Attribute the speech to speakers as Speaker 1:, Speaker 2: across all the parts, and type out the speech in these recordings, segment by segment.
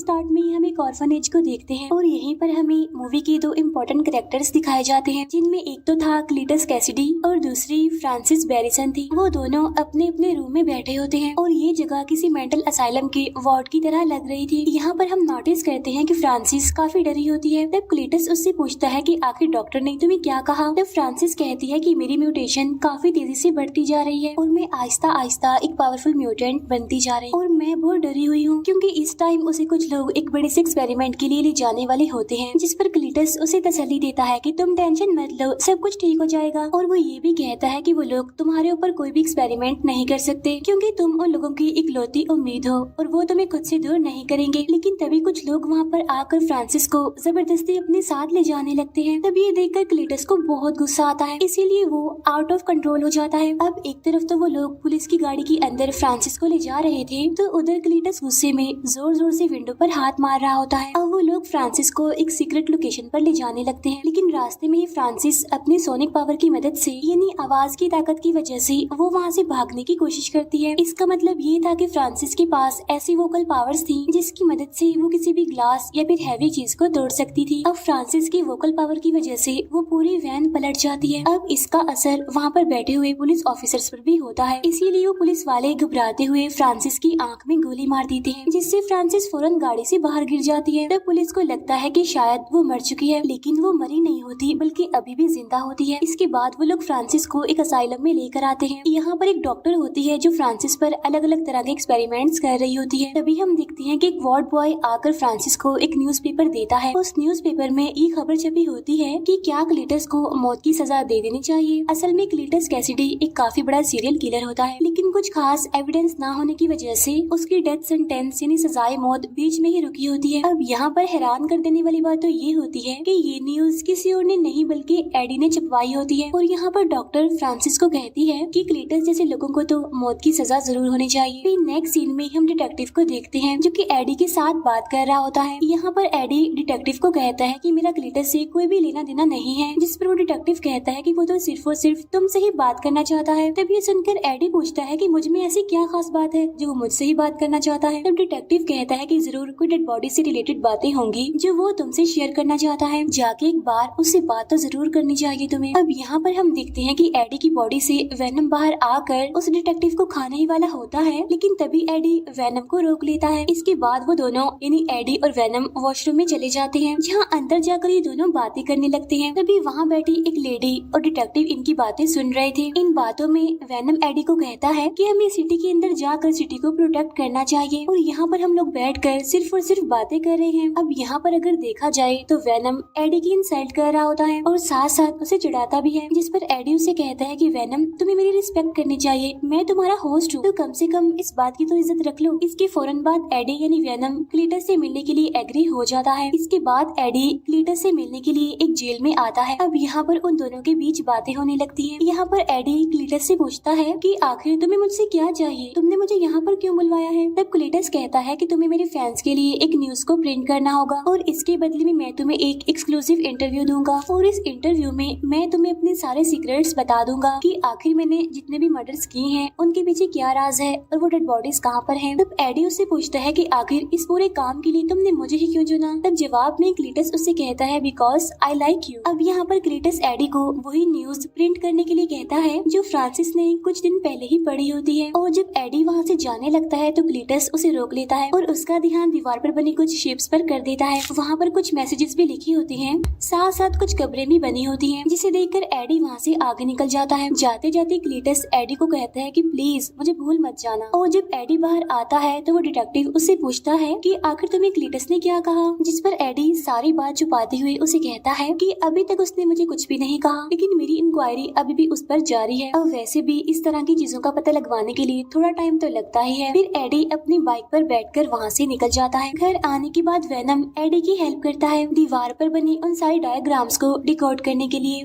Speaker 1: Start में हम एक ऑर्फनेज को देखते हैं और यहीं पर हमें मूवी के दो इम्पोर्टेंट कैरेक्टर्स दिखाए जाते हैं, जिनमें एक तो था क्लीटस कैसिडी और दूसरी फ्रांसिस बैरिसन थी। वो दोनों अपने अपने रूम में बैठे होते हैं और ये जगह किसी मेंटल असाइलम के वार्ड की तरह लग रही थी। यहाँ पर हम नोटिस करते हैं कि फ्रांसिस काफी डरी होती है। तब क्लीटस उससे पूछता है कि आखिर डॉक्टर ने तुम्हें क्या कहा। तब फ्रांसिस कहती है कि मेरी म्यूटेशन काफी तेजी से बढ़ती जा रही है और मैं आहिस्ता आहिस्ता एक पावरफुल म्यूटेंट बनती जा रही हूँ और मैं बहुत डरी हुई हूँ, क्योंकि इस टाइम उसे कुछ लोग एक बड़े से एक्सपेरिमेंट के लिए ले जाने वाले होते हैं। जिस पर क्लीटस उसे तसल्ली देता है कि तुम टेंशन मत लो, सब कुछ ठीक हो जाएगा। और वो ये भी कहता है कि वो लोग तुम्हारे ऊपर कोई भी एक्सपेरिमेंट नहीं कर सकते, क्योंकि तुम उन लोगों की इकलौती उम्मीद हो और वो तुम्हें खुद से दूर नहीं करेंगे। लेकिन तभी कुछ लोग वहाँ पर आकर फ्रांसिस को जबरदस्ती अपने साथ ले जाने लगते हैं। तब ये देखकर क्लीटस को बहुत गुस्सा आता है, इसीलिए वो आउट ऑफ कंट्रोल हो जाता है। अब एक तरफ तो वो लोग पुलिस की गाड़ी के अंदर फ्रांसिस को ले जा रहे थे, तो उधर क्लीटस गुस्से में जोर जोर से विंडो पर हाथ मार रहा होता है। अब वो लोग फ्रांसिस को एक सीक्रेट लोकेशन पर ले जाने लगते हैं, लेकिन रास्ते में ही फ्रांसिस अपनी सोनिक पावर की मदद से यानी आवाज की ताकत की वजह से वो वहाँ से भागने की कोशिश करती है। इसका मतलब ये था कि फ्रांसिस के पास ऐसी वोकल पावर्स थी जिसकी मदद से वो किसी भी ग्लास या फिर हैवी चीज को तोड़ सकती थी। अब फ्रांसिस की वोकल पावर की वजह से वो पूरी वैन पलट जाती है। अब इसका असर वहाँ पर बैठे हुए पुलिस ऑफिसर्स पर भी होता है, इसीलिए वो पुलिस वाले घबराते हुए फ्रांसिस की आंख में गोली मार देते हैं, जिससे फ्रांसिस फौरन गाड़ी से बाहर गिर जाती है। तब पुलिस को लगता है कि शायद वो मर चुकी है, लेकिन वो मरी नहीं होती बल्कि अभी भी जिंदा होती है। इसके बाद वो लोग फ्रांसिस को एक असाइलम में लेकर आते हैं। यहाँ पर एक डॉक्टर होती है जो फ्रांसिस पर अलग अलग तरह के एक्सपेरिमेंट्स कर रही होती है। तभी हम देखते हैं कि एक वार्ड बॉय आकर फ्रांसिस को एक न्यूज़पेपर देता है। उस न्यूज़पेपर में ये खबर छपी होती है कि क्या क्लीटस को मौत की सजा दे देनी चाहिए। असल में क्लीटस कैसिडी एक काफी बड़ा सीरियल किलर होता है, लेकिन कुछ खास एविडेंस न होने की वजह से उसकी डेथ सेंटेंस यानी सजाए मौत बीच में ही रुकी होती है। अब यहाँ पर हैरान कर देने वाली बात तो ये होती है कि ये न्यूज किसी और ने नहीं बल्कि एडी ने छपवाई होती है। और यहाँ पर डॉक्टर फ्रांसिस को कहती है कि क्लीटस जैसे लोगों को तो मौत की सजा जरूर होनी चाहिए। फिर नेक्स्ट सीन में हम डिटेक्टिव को देखते हैं जो कि एडी के साथ बात कर रहा होता है। यहाँ पर एडी डिटेक्टिव को कहता है कि मेरा क्लीटस से कोई भी लेना देना नहीं है, जिस पर वो डिटेक्टिव कहता है कि वो तो सिर्फ और सिर्फ तुमसे ही बात करना चाहता है। तब ये सुनकर एडी पूछता है कि मुझ में ऐसी क्या खास बात है जो वो मुझसे ही बात करना चाहता है। तब डिटेक्टिव कहता है कि जरूर कोई डेड बॉडी से रिलेटेड बातें होंगी जो वो तुमसे शेयर करना चाहता है, जाके एक बार उससे बात तो जरूर करनी चाहिए तुम्हें। अब यहाँ पर हम देखते हैं कि एडी की बॉडी से वेनम बाहर आकर उस डिटेक्टिव को खाने ही वाला होता है, लेकिन तभी एडी वेनम को रोक लेता है। इसके बाद वो दोनों यानी एडी और वेनम वॉशरूम में चले जाते हैं, जहाँ अंदर जाकर ये दोनों बातें करने लगते हैं। तभी वहाँ बैठी एक लेडी और डिटेक्टिव इनकी बातें सुन रहे थे। इन बातों में वेनम एडी को कहता है कि हमें सिटी के अंदर जाकर सिटी को प्रोटेक्ट करना चाहिए और यहाँ पर हम लोग बैठकर सिर्फ और सिर्फ बातें कर रहे हैं। अब यहाँ पर अगर देखा जाए तो वेनम एडी की इंसल्ट कर रहा होता है और साथ साथ उसे चिढ़ाता भी है, जिस पर एडी उसे कहता है कि वेनम तुम्हें मेरी रिस्पेक्ट करनी चाहिए, मैं तुम्हारा होस्ट हूँ, तो कम से कम इस बात की तो इज्जत रख लो। इसके फौरन बाद एडी यानी वेनम क्लीटस से मिलने के लिए एग्री हो जाता है। इसके बाद एडी क्लीटस से मिलने के लिए एक जेल में आता है। अब यहाँ पर उन दोनों के बीच बातें होने लगती है। यहाँ पर एडी क्लीटस से पूछता है कि आखिर तुम्हें मुझसे क्या चाहिए, तुमने मुझे यहाँ पर क्यों बुलवाया है। तब क्लीटस कहता है कि तुम्हें मेरे फैंस के लिए एक न्यूज को प्रिंट करना होगा और इसके बदले में मैं तुम्हें एक एक्सक्लूसिव इंटरव्यू दूंगा और इस इंटरव्यू में मैं तुम्हें अपने सारे सीक्रेट्स बता दूंगा कि आखिर मैंने जितने भी मर्डर्स किए हैं उनके पीछे क्या राज है और वो डेड बॉडीज कहाँ पर हैं। तब एडी उससे पूछता है कि आखिर इस पूरे काम के लिए तुमने मुझे ही क्यों चुना। तब जवाब में क्लीटस उससे कहता है बिकॉज आई लाइक यू। अब यहाँ पर क्लीटस एडी को वही न्यूज प्रिंट करने के लिए कहता है जो फ्रांसिस ने कुछ दिन पहले ही पढ़ी होती है। और जब एडी वहाँ से जाने लगता है तो क्लीटस उसे रोक लेता है और उसका ध्यान दीवार पर बनी कुछ शेप्स पर कर देता है। वहाँ पर कुछ मैसेजेस भी लिखी होती हैं, साथ साथ कुछ कब्रें भी बनी होती हैं, जिसे देखकर एडी वहाँ से आगे निकल जाता है। जाते जाते क्लीटस एडी को कहता है कि प्लीज मुझे भूल मत जाना। और जब एडी बाहर आता है तो वो डिटेक्टिव उससे पूछता है कि आखिर तुम्हें क्लीटस ने क्या कहा, जिस पर एडी सारी बात छुपाते हुए उसे कहता है कि अभी तक उसने मुझे कुछ भी नहीं कहा, लेकिन मेरी इंक्वायरी अभी भी उस पर जारी है। अब वैसे भी इस तरह की चीजों का पता लगवाने के लिए थोड़ा टाइम तो लगता ही है। फिर एडी अपनी बाइक पर बैठकर वहाँ से निकल जाता है। घर आने के बाद वेनम एडी की हेल्प करता है दीवार पर बनी उन सारी डायग्राम्स को डिकोड करने के लिए।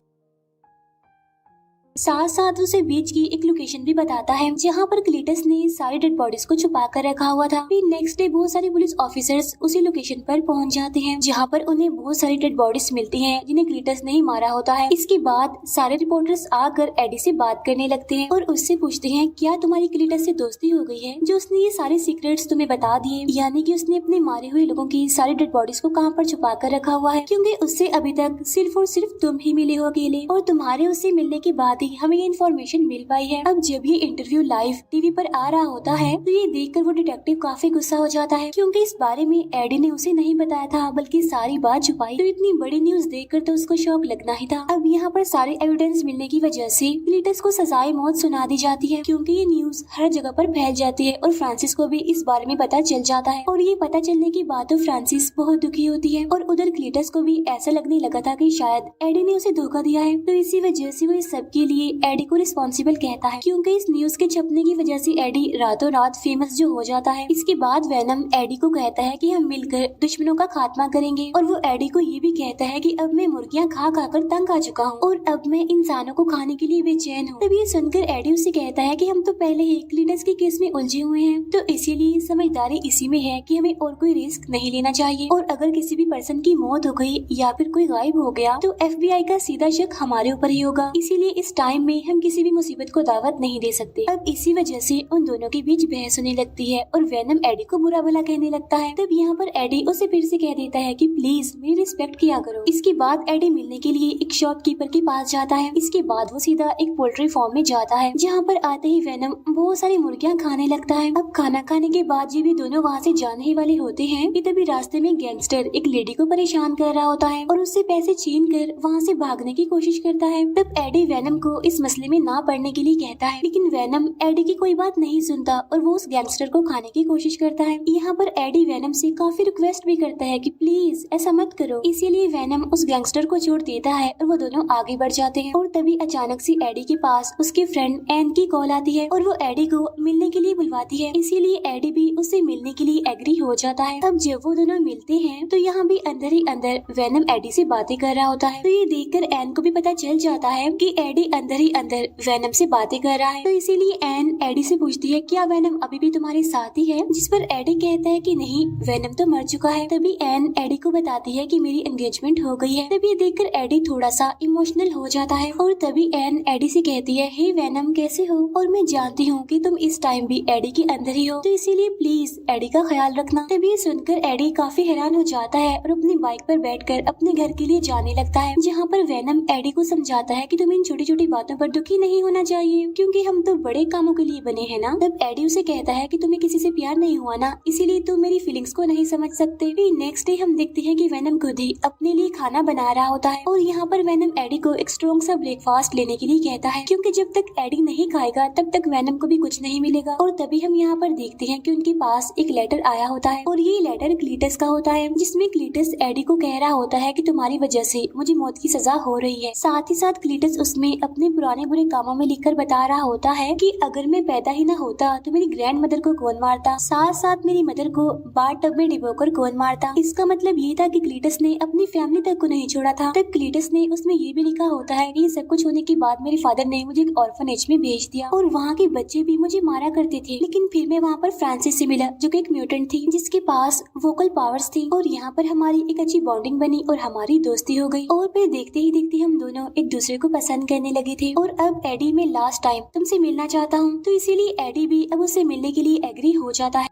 Speaker 1: साथ साथ उसे बीच की एक लोकेशन भी बताता है जहाँ पर क्लीटस ने सारी डेड बॉडीज को छुपा कर रखा हुआ था। फिर नेक्स्ट डे बहुत सारे पुलिस ऑफिसर्स उसी लोकेशन पर पहुँच जाते हैं जहाँ पर उन्हें बहुत सारी डेड बॉडीज मिलती हैं जिन्हें क्लीटस ने ही मारा होता है। इसके बाद सारे रिपोर्टर्स आकर एडी से बात करने लगते हैं और उससे पूछते हैं क्या तुम्हारी क्लीटस से दोस्ती हो गई है जो उसने ये सारे सीक्रेट्स तुम्हें बता दिए, यानी कि उसने अपने मारे हुए लोगों की सारी डेड बॉडीज को कहाँ पर छुपा कर रखा हुआ है, क्योंकि उससे अभी तक सिर्फ और सिर्फ तुम ही मिले हो अकेले और तुम्हारे उससे मिलने के बाद ही हमें ये इन्फॉर्मेशन मिल पाई है। अब जब ये इंटरव्यू लाइव टीवी पर आ रहा होता है तो ये देखकर वो डिटेक्टिव काफी गुस्सा हो जाता है क्योंकि इस बारे में एडी ने उसे नहीं बताया था बल्कि सारी बात छुपाई। तो इतनी बड़ी न्यूज देखकर तो उसको शॉक लगना ही था। अब यहाँ पर सारे एविडेंस मिलने की वजह से क्लीटस को सजाए मौत सुना दी जाती है क्योंकि ये न्यूज हर जगह पर फैल जाती है और फ्रांसिस को भी इस बारे में पता चल जाता है। और ये पता चलने के बाद तो फ्रांसिस बहुत दुखी होती है और उधर क्लीटस को भी ऐसा लगने लगा था कि शायद एडी ने उसे धोखा दिया है। तो इसी वजह से वो इस सब के लिए एडी को रिस्पॉन्सिबल कहता है क्योंकि इस न्यूज के छपने की वजह से एडी रातों रात फेमस जो हो जाता है। इसके बाद वेनम एडी को कहता है कि हम मिलकर दुश्मनों का खात्मा करेंगे और वो एडी को ये भी कहता है कि अब मैं मुर्गियां खा खा कर तंग आ चुका हूँ और अब मैं इंसानों को खाने के लिए बेचैन हूँ। तब ये सुनकर एडी उसे कहता है कि हम तो पहले ही क्लीटस के केस में उलझे हुए हैं तो इसीलिए समझदारी इसी में है कि हमें और कोई रिस्क नहीं लेना चाहिए और अगर किसी भी पर्सन की मौत हो गई या फिर कोई गायब हो गया तो FBI का सीधा शक हमारे ऊपर ही होगा, इसीलिए इस टाइम में हम किसी भी मुसीबत को दावत नहीं दे सकते। अब इसी वजह से उन दोनों के बीच बहस होने लगती है और वेनम एडी को बुरा भला कहने लगता है। तब यहाँ पर एडी उसे फिर से कह देता है कि प्लीज मेरी रिस्पेक्ट किया करो। इसके बाद एडी मिलने के लिए एक शॉपकीपर के पास जाता है। इसके बाद वो सीधा एक पोल्ट्री फार्म में जाता है जहाँ पर आते ही वेनम बहुत सारी मुर्गियाँ खाने लगता है। अब खाना खाने के बाद जब भी दोनों वहाँ से जाने ही वाले होते हैं कि तभी रास्ते में गैंगस्टर एक लेडी को परेशान कर रहा होता है और उससे पैसे छीन कर वहाँ से भागने की कोशिश करता है। तब एडी वेनम को इस मसले में ना पड़ने के लिए कहता है लेकिन वेनम एडी की कोई बात नहीं सुनता और वो उस गैंगस्टर को खाने की कोशिश करता है। यहाँ पर एडी वेनम से काफी रिक्वेस्ट भी करता है कि प्लीज ऐसा मत करो, इसीलिए वेनम उस गैंगस्टर को छोड़ देता है और वो दोनों आगे बढ़ जाते हैं। और तभी अचानक से एडी के पास उसके फ्रेंड एन की कॉल आती है और वो एडी को मिलने के लिए बुलवाती है, इसीलिए एडी भी उससे मिलने के लिए एग्री हो जाता है। तब जब वो दोनों मिलते हैं तो यहाँ भी अंदर ही अंदर वेनम एडी से बातें कर रहा होता है। तो ये देखकर एन को भी पता चल जाता है कि एडी अंदर ही अंदर वेनम से बातें कर रहा है। तो इसीलिए एन एडी से पूछती है क्या वेनम अभी भी तुम्हारे साथ ही है, जिस पर एडी कहता है कि नहीं वेनम तो मर चुका है। तभी एन एडी को बताती है कि मेरी एंगेजमेंट हो गई है। तभी देखकर एडी थोड़ा सा इमोशनल हो जाता है और तभी एन एडी से कहती है हे वेनम कैसे हो, और मैं जानती हूँ कि तुम इस टाइम भी एडी के अंदर ही हो तो इसीलिए प्लीज एडी का ख्याल रखना। तभी सुनकर एडी काफी हैरान हो जाता है और अपनी बाइक पर बैठकर अपने घर के लिए जाने लगता है जहाँ पर वेनम एडी को समझाता है कि तुम इन छोटी छोटी बातों पर दुखी नहीं होना चाहिए क्योंकि हम तो बड़े कामों के लिए बने हैं ना। तब एडी उसे कहता है कि तुम्हें किसी से प्यार नहीं हुआ ना, इसीलिए तुम मेरी फीलिंग्स को नहीं समझ सकते। फिर नेक्स्ट डे हम देखते हैं कि वेनम खुद ही अपने लिए खाना बना रहा होता है और यहाँ पर वेनम एडी को एक स्ट्रॉन्ग सा ब्रेकफास्ट लेने के लिए कहता है क्योंकि जब तक एडी नहीं खाएगा तब तक वेनम को भी कुछ नहीं मिलेगा। और तभी हम यहाँ पर देखते हैं कि उनके पास एक लेटर आया होता है और ये लेटर क्लीटस का होता है जिसमें क्लीटस एडी को कह रहा होता है कि तुम्हारी वजह से मुझे मौत की सजा हो रही है। साथ ही साथ क्लीटस उसमें अपने पुराने बुरे कामों में लिखकर बता रहा होता है कि अगर मैं पैदा ही न होता तो मेरी ग्रैंड मदर को कौन मारता, साथ साथ मेरी मदर को बाथ टब में डिबोकर कौन मारता। इसका मतलब ये था कि क्लीटस ने अपनी फैमिली तक को नहीं छोड़ा था। तब क्लीटस ने उसमें ये भी लिखा होता है कि सब कुछ होने के बाद मेरे फादर ने मुझे एक ऑर्फनेज में भेज दिया और वहाँ के बच्चे भी मुझे मारा करते थे, लेकिन फिर मैं वहाँ पर फ्रांसिस से मिला जो कि एक म्यूटेंट थी जिसके पास वोकल पावर्स थी और यहाँ पर हमारी एक अच्छी बॉन्डिंग बनी और हमारी दोस्ती हो गई और फिर देखते ही देखते हम दोनों एक दूसरे को पसंद करने लगे थे। और अब एडी मैं लास्ट टाइम तुमसे मिलना चाहता हूँ, तो इसीलिए एडी भी अब उससे मिलने के लिए एग्री हो जाता है।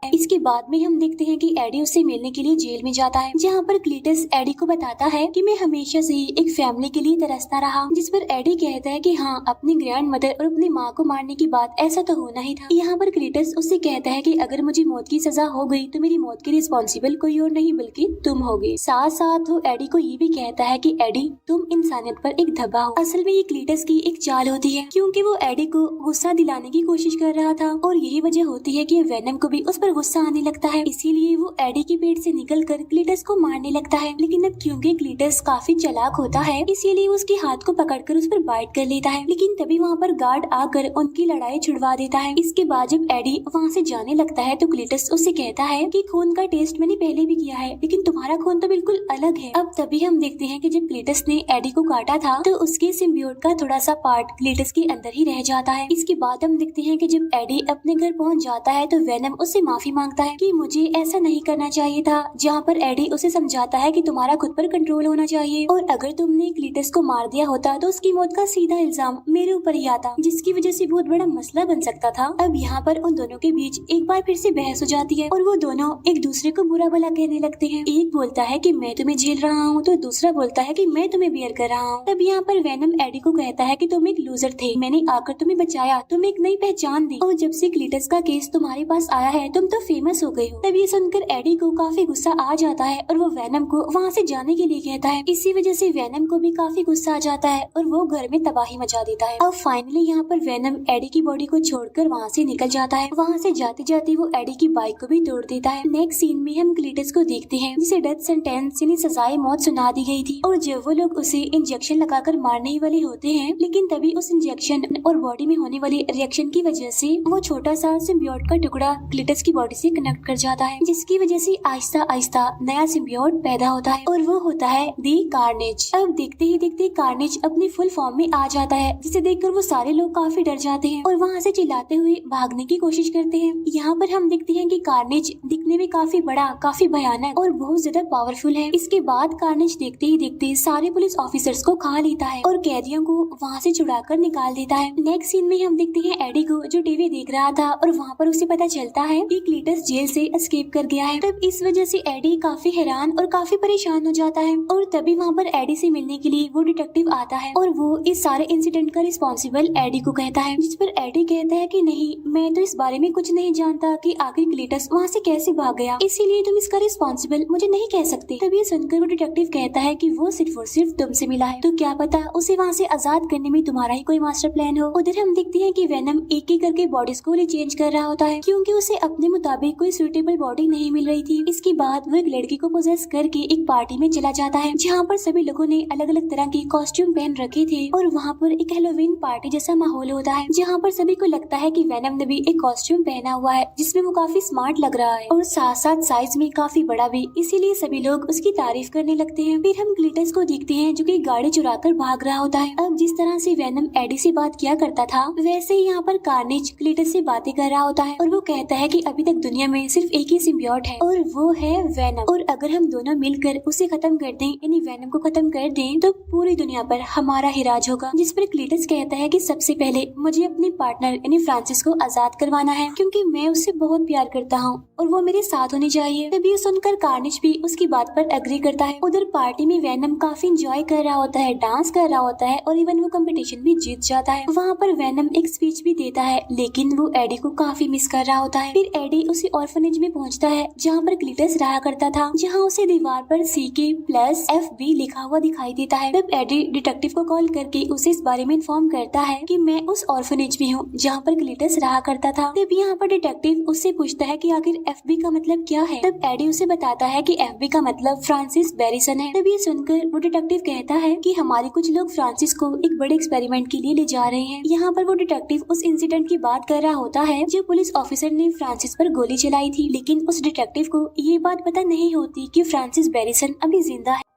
Speaker 1: इसके बाद में हम देखते हैं कि एडी उससे मिलने के लिए जेल में जाता है जहाँ पर क्लीटस एडी को बताता है कि मैं हमेशा से ही एक फैमिली के लिए तरसता रहा, जिस पर एडी कहता है कि हाँ अपनी ग्रैंड मदर और अपनी माँ को मारने की बात ऐसा तो होना ही था। यहाँ पर क्लीटस उससे कहता है कि अगर मुझे मौत की सजा हो गई तो मेरी मौत की रिस्पॉन्सिबल कोई और नहीं बल्कि तुम होगे। साथ साथ वो एडी को ये भी कहता है कि एडी तुम इंसानियत पर एक धब्बा हो। असल में ये क्लीटस की एक चाल होती है क्योंकि वो एडी को गुस्सा दिलाने की कोशिश कर रहा था और यही वजह होती है कि वेनम को भी उस पर पर गुस्सा आने लगता है, इसीलिए वो एडी के पेट से निकलकर क्लीटस को मारने लगता है। लेकिन अब क्योंकि क्लीटस काफी चालाक होता है, इसीलिए उसके हाथ को पकड़कर उस पर बाइट कर लेता है। लेकिन तभी वहाँ पर गार्ड आकर उनकी लड़ाई छुड़वा देता है। इसके बाद जब एडी वहाँ से जाने लगता है तो क्लीटस उससे कहता है कि खून का टेस्ट मैंने पहले भी किया है, लेकिन तुम्हारा खून तो बिल्कुल अलग है। अब तभी हम देखते हैं कि जब क्लीटस ने एडी को काटा था तो उसके सिम्बियोट का थोड़ा सा पार्ट क्लीटस के अंदर ही रह जाता है। इसके बाद हम देखते हैं कि जब एडी अपने घर पहुँच जाता है तो वेनम उससे माफी मांगता है कि मुझे ऐसा नहीं करना चाहिए था, जहाँ पर एडी उसे समझाता है कि तुम्हारा खुद पर कंट्रोल होना चाहिए और अगर तुमने क्लीटस को मार दिया होता तो उसकी मौत का सीधा इल्जाम मेरे ऊपर ही आता, जिसकी वजह से बहुत बड़ा मसला बन सकता था। अब यहाँ पर उन दोनों के बीच एक बार फिर से बहस हो जाती है और वो दोनों एक दूसरे को बुरा भला कहने लगते हैं। एक बोलता है कि मैं तुम्हें झेल रहा हूँ तो दूसरा बोलता है कि मैं तुम्हें बियर कर रहा हूँ। तब यहाँ पर वेनम एडी को कहता है कि तुम एक लूजर थे, मैंने आकर तुम्हें बचाया, तुम्हें एक नई पहचान दी और जब से क्लीटस का केस तुम्हारे पास आया है तुम तो फेमस हो गई हो। तब ये सुनकर एडी को काफी गुस्सा आ जाता है और वो वेनम को वहाँ से जाने के लिए कहता है। इसी वजह से वेनम को भी काफी गुस्सा आ जाता है और वो घर में तबाही मचा देता है। अब फाइनली यहाँ पर वेनम एडी की बॉडी को छोड़कर वहाँ से निकल जाता है। वहाँ से जाते जाते वो एडी की बाइक को भी तोड़ देता है। नेक्स्ट सीन में हम क्लीटस को देखते हैं जिसे डेथ सेंटेंस यानी सजाए मौत सुना दी गई थी और जब वो लोग उसे इंजेक्शन लगाकर मारने ही वाले होते हैं, लेकिन तभी उस इंजेक्शन और बॉडी में होने वाली रिएक्शन की वजह से वो छोटा सा सिम्बियोट का टुकड़ा क्लीटस की बॉडी से कनेक्ट कर जाता है, जिसकी वजह से आहिस्ता आहिस्ता नया सिम्बियोट पैदा होता है और वो होता है दी कार्नेज। अब देखते ही देखते कार्नेज अपनी फुल फॉर्म में आ जाता है, जिसे देखकर वो सारे लोग काफी डर जाते हैं और वहाँ से चिल्लाते हुए भागने की कोशिश करते हैं। यहाँ पर हम देखते हैं कि कार्नेज दिखने में काफी बड़ा, काफी भयानक और बहुत ज्यादा पावरफुल है। इसके बाद कार्नेज देखते ही देखते सारे पुलिस ऑफिसर्स को खा लेता है और कैदियों को वहाँ से छुड़ाकर निकाल देता है। नेक्स्ट सीन में हम देखते हैं एडी को जो टीवी देख रहा था और वहाँ पर उसे पता चलता है कि क्लीटस जेल से एस्केप कर गया है। तब इस वजह से एडी काफी हैरान और काफी परेशान हो जाता है और तभी वहाँ पर एडी से मिलने के लिए वो डिटेक्टिव आता है और वो इस सारे इंसिडेंट का रिस्पॉन्सिबल एडी को कहता है, जिस पर एडी कहता है कि नहीं, मैं तो इस बारे में कुछ नहीं जानता कि आखिर क्लीटस वहाँ से कैसे भाग गया, इसीलिए तुम इसका रिस्पॉन्सिबल मुझे नहीं कह सकते। तब ये सुनकर वो डिटेक्टिव कहता है कि वो सिर्फ और सिर्फ तुमसे मिला है, तो क्या पता उसे वहाँ से आजाद करने में तुम्हारा ही कोई मास्टर प्लान हो। उधर हम देखते हैं कि वेनम एक एक करके बॉडीज को रिचेंज कर रहा होता है क्योंकि उसे अपने मुताबिक कोई सूटेबल बॉडी नहीं मिल रही थी। इसके बाद वो एक लड़की को पोजेस करके एक पार्टी में चला जाता है जहाँ पर सभी लोगों ने अलग अलग तरह के कॉस्ट्यूम पहन रखे थे और वहाँ पर एक हेलोवीन पार्टी जैसा माहौल होता है जहाँ पर सभी को लगता है कि वेनम ने भी एक कॉस्ट्यूम पहना हुआ है जिसमें वो काफी स्मार्ट लग रहा है और साथ साथ साइज में काफी बड़ा भी, इसीलिए सभी लोग उसकी तारीफ करने लगते हैं। फिर हम क्लीटस को देखते हैं जो कि गाड़ी चुराकर भाग रहा होता है। अब जिस तरह से वेनम एडी से बात किया करता था वैसे ही यहाँ पर कार्नेज क्लीटस से बातें कर रहा होता है और वो कहता है कि अभी तक दुनिया में सिर्फ एक ही सिम्बियोट है और वो है वेनम, और अगर हम दोनों मिलकर उसे खत्म कर दें यानी वेनम को खत्म कर दें तो पूरी दुनिया पर हमारा ही राज होगा। जिस पर क्लीटस कहता है कि सबसे पहले मुझे अपनी पार्टनर यानी फ्रांसिस को आजाद करवाना है क्योंकि मैं उससे बहुत प्यार करता हूँ और वो मेरे साथ होनी चाहिए। तभी सुनकर कार्नेज भी उसकी बात पर एग्री करता है। उधर पार्टी में वेनम काफी एंजॉय कर रहा होता है, डांस कर रहा होता है और इवन वो कंपटीशन भी जीत जाता है। वहाँ पर वेनम एक स्पीच भी देता है लेकिन वो एडी को काफी मिस कर रहा होता है। फिर एडी उसी ऑर्फनेज में पहुँचता है जहाँ पर क्लीटस रहा करता था, जहाँ उसे दीवार पर CK+FB लिखा हुआ दिखाई देता है। तब एडी डिटेक्टिव को कॉल करके उसे इस बारे में इन्फॉर्म करता है कि मैं उस ऑर्फनेज में हूँ जहाँ पर क्लीटस रहा करता था। तब यहाँ पर डिटेक्टिव उससे पूछता है कि आखिर FB का मतलब क्या है। तब एडी उसे बताता है कि FB का मतलब फ्रांसिस बैरिसन है। तब ये सुनकर वो डिटेक्टिव कहता है कि हमारे कुछ लोग फ्रांसिस को एक बड़े एक्सपेरिमेंट के लिए ले जा रहे हैं। यहाँ पर वो डिटेक्टिव उस इंसिडेंट की बात कर रहा होता है जो पुलिस ऑफिसर ने फ्रांसिस पर गोली चलाई थी, लेकिन उस डिटेक्टिव को ये बात पता नहीं होती कि फ्रांसिस बैरिसन अभी जिंदा है।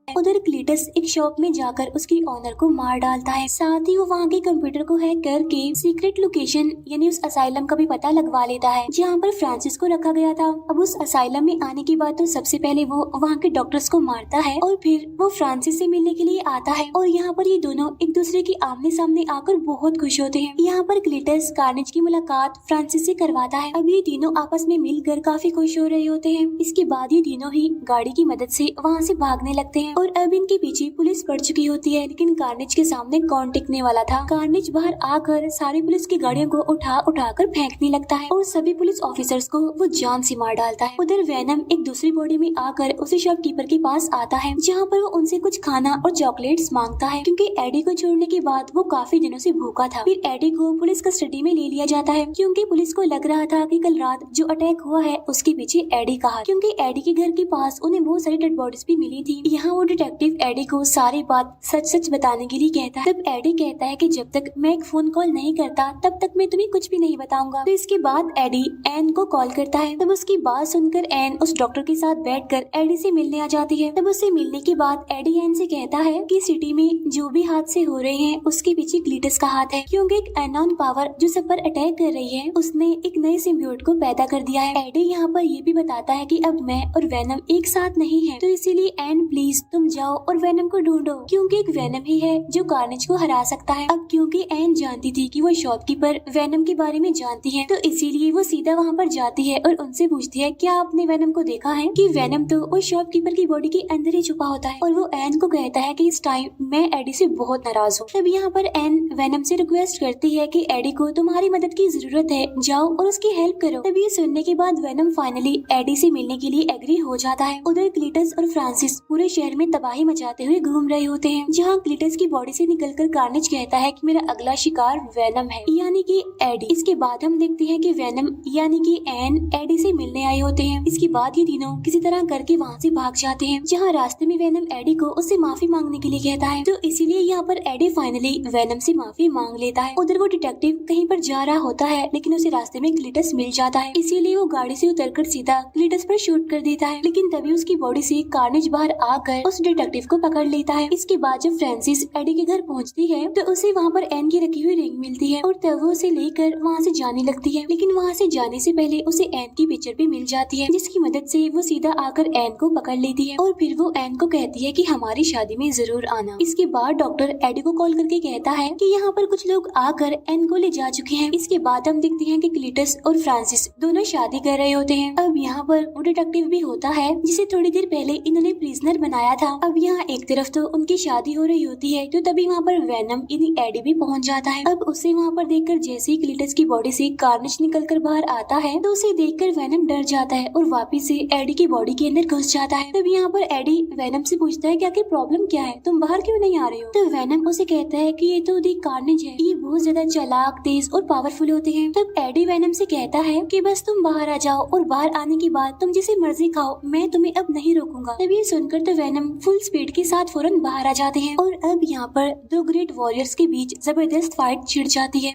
Speaker 1: उधर क्लीटस एक शॉप में जाकर उसकी ऑनर को मार डालता है, साथ ही वो वहाँ के कंप्यूटर को हैक करके सीक्रेट लोकेशन यानी उस असाइलम का भी पता लगवा लेता है जहाँ पर फ्रांसिस को रखा गया था। अब उस असाइलम में आने के बाद तो सबसे पहले वो वहाँ के डॉक्टर्स को मारता है और फिर वो फ्रांसिस से मिलने के लिए आता है और यहाँ पर ये दोनों एक दूसरे के आमने सामने आकर बहुत खुश होते हैं। यहाँ पर क्लीटस कार्नेज की मुलाकात फ्रांसिस से करवाता है। अब ये तीनों आपस में मिलकर काफी खुश हो रहे होते हैं। इसके बाद ये तीनों ही गाड़ी की मदद से वहाँ से भागने लगते हैं। और अब इनके पीछे पुलिस पड़ चुकी होती है, लेकिन कार्नेज के सामने कौन टिकने वाला था। कार्नेज बाहर आकर सारी पुलिस की गाड़ियों को उठा कर फेंकने लगता है और सभी पुलिस ऑफिसर्स को वो जान से मार डालता है। उधर वेनम एक दूसरी बॉडी में आकर उसी शॉपकीपर के पास आता है, जहाँ पर वो उनसे कुछ खाना और चॉकलेट्स मांगता है, क्योंकि एडी को छोड़ने के बाद वो काफी दिनों से भूखा था। फिर एडी को पुलिस कस्टडी में ले लिया जाता है, क्योंकि पुलिस को लग रहा था कि कल रात जो अटैक हुआ है उसके पीछे एडी का हाथ, क्योंकि एडी के घर के पास उन्हें बहुत सारी डेड बॉडीज भी मिली थी। यहाँ वो डिटेक्टिव एडी को सारी बात सच सच बताने के लिए कहता है। तब एडी कहता है कि जब तक मैं एक फोन कॉल नहीं करता तब तक मैं तुम्हें कुछ भी नहीं बताऊंगा। तो इसके बाद एडी एन को कॉल करता है। तब उसकी बात सुनकर एन उस डॉक्टर के साथ बैठकर एडी से मिलने आ जाती है। तब उससे मिलने के बाद एडी एन से कहता है कि सिटी में जो भी हादसे हो रहे हैं उसके पीछे क्लीटस का हाथ है, क्योंकि एक अननोन पावर जो सब पर अटैक कर रही है उसने एक नए सिम्बियोट को पैदा कर दिया है। एडी यहाँ पर ये भी बताता है कि अब मैं और वेनम एक साथ नहीं है, तो इसीलिए एन प्लीज तुम जाओ और वेनम को ढूंढो, क्योंकि एक वेनम ही है जो कार्नेज को हरा सकता है। अब क्योंकि एन जानती थी कि वो शॉपकीपर वेनम के बारे में जानती है, तो इसीलिए वो सीधा वहाँ पर जाती है और उनसे पूछती है क्या आपने वेनम को देखा है, कि वेनम तो उस शॉपकीपर की बॉडी के अंदर ही छुपा होता है। और वो एन को कहता है कि इस टाइम मैं एडी से बहुत नाराज हूँ। तब यहाँ पर एन वेनम से रिक्वेस्ट करती है कि एडी को तुम्हारी मदद की जरूरत है, जाओ और उसकी हेल्प करो। तब ये सुनने के बाद वेनम फाइनली एडी से मिलने के लिए एग्री हो जाता है। उधर क्लीटस और फ्रांसिस पूरे शहर में तबाही मचाते हुए घूम रहे होते हैं, जहाँ क्लीटस की बॉडी से निकलकर कार्नेज कहता है कि मेरा अगला शिकार वेनम है, यानी कि एडी। इसके बाद हम देखते हैं कि वेनम यानी कि एन एडी से मिलने आए होते हैं। इसके बाद ये तीनों किसी तरह करके वहाँ से भाग जाते हैं, जहाँ रास्ते में वेनम एडी को उससे माफी मांगने के लिए कहता है, तो इसीलिए यहाँ पर एडी फाइनली वेनम से माफी मांग लेता है। उधर वो डिटेक्टिव कहीं पर जा रहा होता है, लेकिन उसे रास्ते में क्लीटस मिल जाता है, इसीलिए वो गाड़ी से उतरकर सीधा क्लीटस पर शूट कर देता है। लेकिन तभी उसकी बॉडी से कार्नेज बाहर आकर उस डिटेक्टिव को पकड़ लेता है। इसके बाद जब फ्रांसिस एडी के घर पहुँचती है तो उसे वहाँ पर एन की रखी हुई रिंग मिलती है और तब वो उसे लेकर वहाँ से जाने लगती है। लेकिन वहाँ से जाने से पहले उसे एन की पिक्चर भी मिल जाती है, जिसकी मदद से वो सीधा आकर एन को पकड़ लेती है और फिर वो एन को कहती है कि हमारी शादी में जरूर आना। इसके बाद डॉक्टर एडी को कॉल करके कहता है कि यहाँ पर कुछ लोग आकर एन को ले जा चुके हैं। इसके बाद हम देखते हैं कि क्लीटस और फ्रांसिस दोनों शादी कर रहे होते हैं। अब यहाँ पर वो डिटेक्टिव भी होता है जिसे थोड़ी देर पहले इन्होंने प्रिजनर बनाया था। अब यहाँ एक तरफ तो उनकी शादी हो रही होती है, तो तभी वहाँ पर वेनम यानी एडी भी पहुँच जाता है। अब उसे वहाँ पर देखकर जैसे ही क्लीटस की बॉडी से कार्नेज निकलकर बाहर आता है तो उसे देखकर वेनम डर जाता है और वापिस से एडी की बॉडी के अंदर घुस जाता है। तब यहाँ पर एडी वेनम से पूछता है कि आखिर प्रॉब्लम क्या है, तुम बाहर क्यों नहीं आ रहे हो। तो वेनम उसे कहता है कि ये तो दी कार्नेज है, ये बहुत ज्यादा चालाक, तेज और पावरफुल होते हैं। तब एडी वेनम से कहता है कि बस तुम बाहर आ जाओ और बाहर आने के बाद तुम जिसे मर्जी खाओ, मैं तुम्हें अब नहीं रोकूंगा। तब ये सुनकर तो वेनम फुल स्पीड के साथ फौरन बाहर आ जाते हैं और अब यहाँ पर दो ग्रेट वॉरियर्स के बीच जबरदस्त फाइट छिड़ जाती है।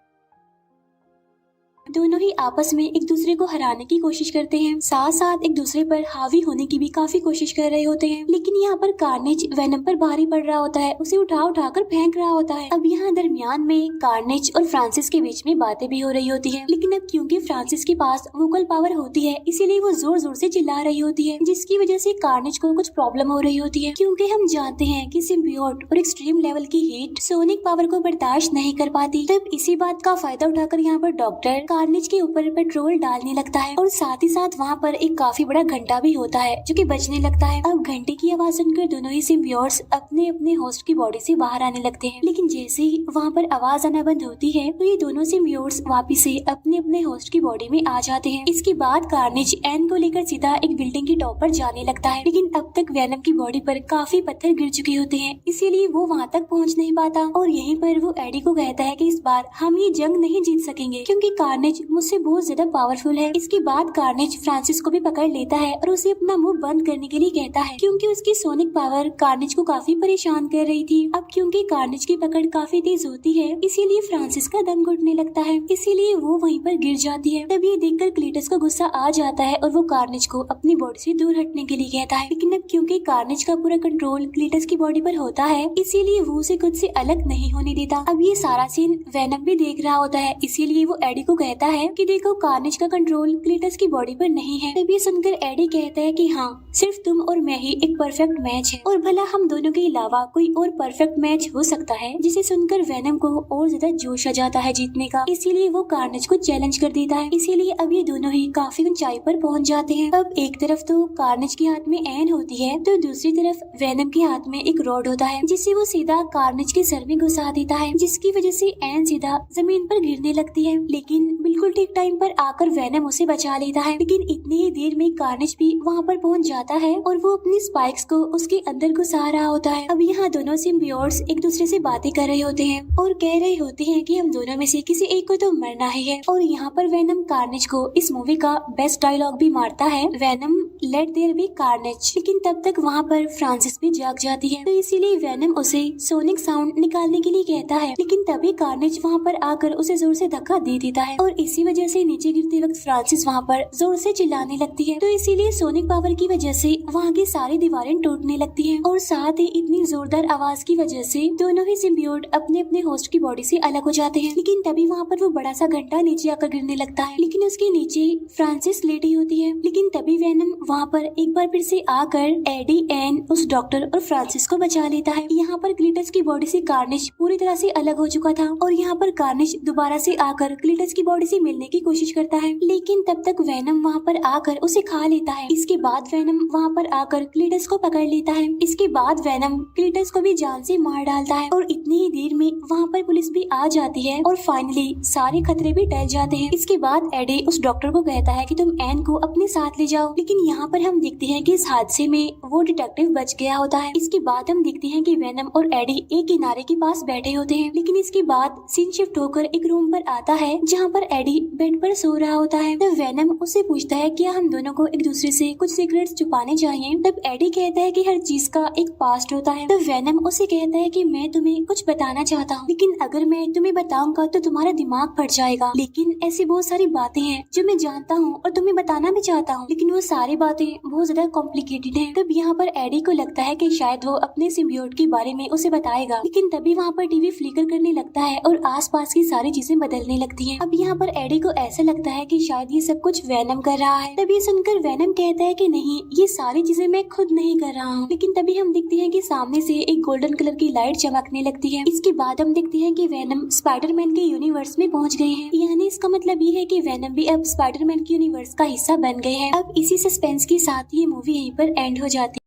Speaker 1: दोनों ही आपस में एक दूसरे को हराने की कोशिश करते हैं, साथ साथ एक दूसरे पर हावी होने की भी काफी कोशिश कर रहे होते हैं। लेकिन यहाँ पर कार्नेज वेनम पर भारी पड़ रहा होता है, उसे उठा कर फेंक रहा होता है। अब यहाँ दरमियान में कार्नेज और फ्रांसिस के बीच में बातें भी हो रही होती है, लेकिन अब क्योंकि फ्रांसिस के पास वोकल पावर होती है इसीलिए वो जोर जोर से चिल्ला रही होती है, जिसकी वजह से कार्नेज को कुछ प्रॉब्लम हो रही होती है, क्योंकि हम जानते हैं कि सिम्बियोट और एक्सट्रीम लेवल की हीट सोनिक पावर को बर्दाश्त नहीं कर पाती। तब इसी बात का फायदा उठाकर यहाँ पर डॉक्टर कार्नेज के ऊपर पेट्रोल डालने लगता है और साथ ही साथ वहाँ पर एक काफी बड़ा घंटा भी होता है जो कि बजने लगता है। अब घंटे की आवाज सुनकर दोनों ही सिम्बियोट्स अपने अपने होस्ट की बॉडी से बाहर आने लगते हैं, लेकिन जैसे ही वहाँ पर आवाज आना बंद होती है तो ये दोनों सिम्बियोट्स वापिस से अपने अपने होस्ट की बॉडी में आ जाते हैं। इसके बाद कार्नेज एन को लेकर सीधा एक बिल्डिंग की टॉप पर जाने लगता है, लेकिन अब तक वेनम की बॉडी पर काफी पत्थर गिर चुके होते हैं, इसीलिए वो वहाँ तक पहुँच नहीं पाता और यहीं पर वो एडी को कहता है कि इस बार हम ये जंग नहीं जीत सकेंगे क्योंकि कार्नेज मुझसे बहुत ज्यादा पावरफुल है। इसके बाद कार्नेज फ्रांसिस को भी पकड़ लेता है और उसे अपना मुंह बंद करने के लिए कहता है, क्योंकि उसकी सोनिक पावर कार्नेज को काफी परेशान कर रही थी। अब क्योंकि कार्नेज की पकड़ काफी तेज होती है इसीलिए फ्रांसिस का दम घुटने लगता है, इसीलिए वो वहीं पर गिर जाती है। तब ये देखकर क्लीटस को गुस्सा आ जाता है और वो कार्नेज को अपनी बॉडी से दूर हटने के लिए कहता है, लेकिन अब क्योंकि कार्नेज का पूरा कंट्रोल क्लीटस की बॉडी पर होता है इसीलिए वो उसे खुद से अलग नहीं होने देता। अब ये सारा सीन वेनम भी देख रहा होता है, इसीलिए वो एडी को कहता कहता है कि देखो कार्नेज का कंट्रोल क्लीटस की बॉडी पर नहीं है। तब ये सुनकर एडी कहता है कि हाँ, सिर्फ तुम और मैं ही एक परफेक्ट मैच है और भला हम दोनों के अलावा कोई और परफेक्ट मैच हो सकता है। जिसे सुनकर वेनम को और ज्यादा जोश आ जाता है जीतने का, इसीलिए वो कार्नेज को चैलेंज कर देता है। इसीलिए अब ये दोनों ही काफी ऊंचाई पर पहुंच जाते हैं। अब एक तरफ तो कार्नेज के हाथ में एन होती है तो दूसरी तरफ वेनम के हाथ में एक रॉड होता है जिसे वो सीधा कार्नेज के सर में घुसा देता है, जिसकी वजह से एन सीधा जमीन पर गिरने लगती है। लेकिन बिल्कुल ठीक टाइम पर आकर वेनम उसे बचा लेता है। लेकिन इतनी ही देर में कार्नेज भी वहाँ पर पहुँच जाता है और वो अपनी स्पाइक्स को उसके अंदर घुसा रहा होता है। अब यहाँ दोनों सिम्बियोट्स एक दूसरे से बातें कर रहे होते हैं और कह रहे होते हैं कि हम दोनों में से किसी एक को तो मरना ही है। और यहाँ पर वेनम कार्नेज को इस मूवी का बेस्ट डायलॉग भी मारता है, Venom let there be Carnage. लेकिन तब तक वहाँ पर फ्रांसिस भी जाग जाती है तो इसीलिए वेनम उसे सोनिक साउंड निकालने के लिए कहता है। लेकिन तभी कार्नेज वहाँ पर आकर उसे जोर से धक्का दे देता है और इसी वजह से नीचे गिरते वक्त फ्रांसिस वहाँ पर जोर से चिल्लाने लगती है। तो इसीलिए सोनिक पावर की वजह से वहाँ की सारी दीवारें टूटने लगती हैं और साथ ही इतनी जोरदार आवाज की वजह से दोनों ही सिम्बियोट अपने अपने होस्ट की बॉडी से अलग हो जाते हैं। लेकिन तभी वहाँ पर वो बड़ा सा घंटा नीचे आकर गिरने लगता है, लेकिन उसके नीचे फ्रांसिस लेटी होती है। लेकिन तभी वेनम वहाँ पर एक बार फिर से आकर एडी, एन, उस डॉक्टर और फ्रांसिस को बचा लेता है। यहाँ पर क्लीटस की बॉडी से कार्नेज पूरी तरह से अलग हो चुका था और यहाँ पर कार्नेज दोबारा से आकर क्लीटस की बॉडी से मिलने की कोशिश करता है। लेकिन तब तक वेनम वहाँ पर आकर उसे खा लेता है। इसके बाद वेनम वहाँ पर आकर क्लीटस को पकड़ लेता है। इसके बाद वेनम क्लीटस को भी जान से मार डालता है और इतनी ही देर में वहाँ पर पुलिस भी आ जाती है और फाइनली सारे खतरे भी टल जाते हैं। इसके बाद एडी उस डॉक्टर को कहता है कि तुम एन को अपने साथ ले जाओ। लेकिन यहाँ पर हम देखते हैं कि इस हादसे में वो डिटेक्टिव बच गया होता है। इसके बाद हम देखते हैं कि वेनम और एडी एक किनारे के पास बैठे होते हैं। लेकिन इसके बाद सीन शिफ्ट होकर एक रूम पर आता है जहाँ पर एडी बेड पर सो रहा होता है। तब वेनम उससे पूछता है क्या हम दोनों को एक दूसरे से कुछ सीक्रेट्स छुपाने चाहिए। तब एडी कहता है कि हर चीज का एक पास्ट होता है। तब वेनम उसे कहता है कि मैं तुम्हें कुछ बताना चाहता हूँ, लेकिन अगर मैं तुम्हें बताऊंगा तो तुम्हारा दिमाग फट जाएगा। लेकिन ऐसी बहुत सारी बातें हैं जो मैं जानता हूँ और तुम्हें बताना भी चाहता हूँ, लेकिन वो सारी बातें बहुत ज्यादा कॉम्प्लिकेटेड हैं। तब यहाँ पर एडी को लगता है कि शायद वो अपने सिम्बियोट के बारे में उसे बताएगा। लेकिन तभी वहाँ पर टीवी फ्लिकर करने लगता है और आसपास की सारी चीजें बदलने लगती हैं। अब यहाँ पर एडी को ऐसा लगता है कि शायद ये सब कुछ वेनम कर रहा है। तभी सुनकर वेनम कहता है कि नहीं, ये सारी चीजें मैं खुद नहीं कर रहा हूँ। लेकिन तभी हम देखते हैं कि सामने से एक गोल्डन कलर की लाइट चमकने लगती है। इसके बाद हम देखते हैं कि वेनम स्पाइडरमैन के यूनिवर्स में पहुँच गए हैं। यानी इसका मतलब ये है कि वेनम भी अब स्पाइडरमैन के यूनिवर्स का हिस्सा बन गए हैं। अब इसी सस्पेंस के साथ ये मूवी यहीं पर एंड हो जाती है।